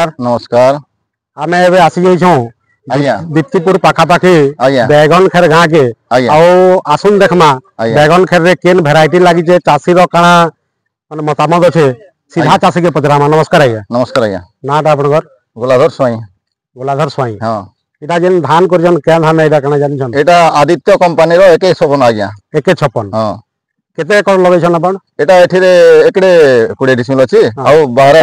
नमस्कार नमस्कार आमे एबे आसी जाइछौ आज्ञा दीप्तिपुर पाखापाखी आज्ञा बैगन खेर गाँ के आज्ञा आओ आसुन देखमा आज्ञा बैगन खेर रे केन भेराइटी लागी जे चासी रो काना माने मतामत अछि सीधा आज्ञा चासी के पचरामा। नमस्कार आज्ञा नमस्कार आज्ञा नाटा आपनकर गोलाधर स्वाई गोलाधर स्वाई हाँ इटा जेन धान करजन क्या धान एटा काना जानिछन एटा आदित्य कंपनी रो 2156 आज्ञा 156 हाँ केते एकड़ लगैछन आपण एटा एठिरे एकड़े 20 डिसिमल अछि हाँ। आउ बाहर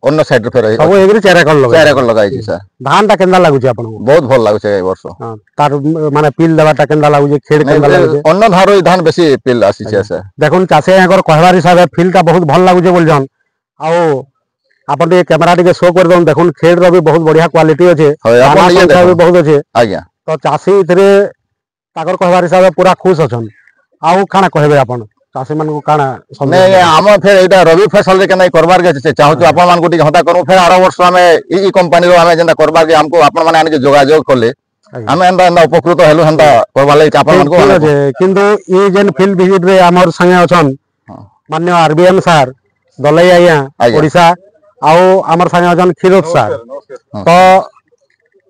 अन्य साइड रे फेर सब एग्री 4 एकड़ लगै 4 एकड़ लगाई छी सर धान ता केंदा लागुछि आपनको बहुत भल लागुছে ए वर्ष हां तार माने पिल देबाटा केंदा लागुछि खेड़ केंदा लागुछि अन्य धारो धान बेसी पिल आसी छै सर देखुन चासे एकर कहबार हिसाब फील ता बहुत भल लागुछि बोलजन आउ आपण टे कैमरा टे शो कर दन देखुन खेड़ रो भी बहुत बढ़िया क्वालिटी अछि दाना संख्या भी बहुत अछि आज्ञा तो चासी इथरे ताकर कहबार हिसाब पूरा खुश अछन आउ काना कहबे आपण चासी मन को काना नहीं हम फिर एटा रवि फसल रे केनै करबार के चाहू तो आपण मान को टिक हता करू फिर आरो वर्ष हमें ई कंपनी रो हमें जेंदा करबार के हमको आपण माने आने जोगाजोग करले हमें एंदा एंदा उपकृत हेलु हंदा करबा ले आपण मान को किंतु ई जेन फील्ड विजिट रे हमर संगे अछन माननीय आरबीएम सर दलई आया ओडिसा आउ हमर संगे अछन खिरोत सर तो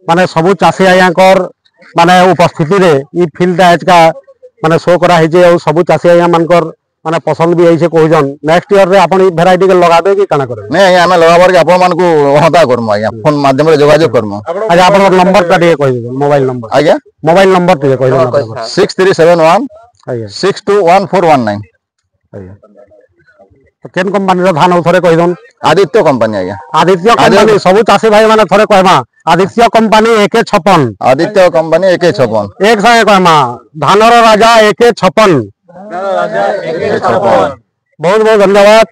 माने सबु चासी आयाकर माने उपस्थिति रे ई फील्ड आज का माने शो करा है जे सबु चासी आया मानकर माने पसंद भी ऐसे कहजन नेक्स्ट ईयर रे आपण ई वेराइटी के लगाबे कि काना करबे नहीं हमें लगाबार के आपण मान को हता करमु आज्ञा फोन माध्यम रे जोगाजोग करमु अच्छा आपण नंबर का दिए कहि दे मोबाइल नंबर आज्ञा मोबाइल नंबर दिए कहि दे 6371 आज्ञा 621419 आज्ञा तो केन कंपनी रो धान थरे कहि दन आदित्य कंपनी आज्ञा आदित्य कंपनी सबु चासी भाई माने थरे कहमा आदित्य कंपनी 156 आदित्य कंपनी 156 एक संगे कहमा धानर राजा 156 बहुत बहुत धन्यवाद।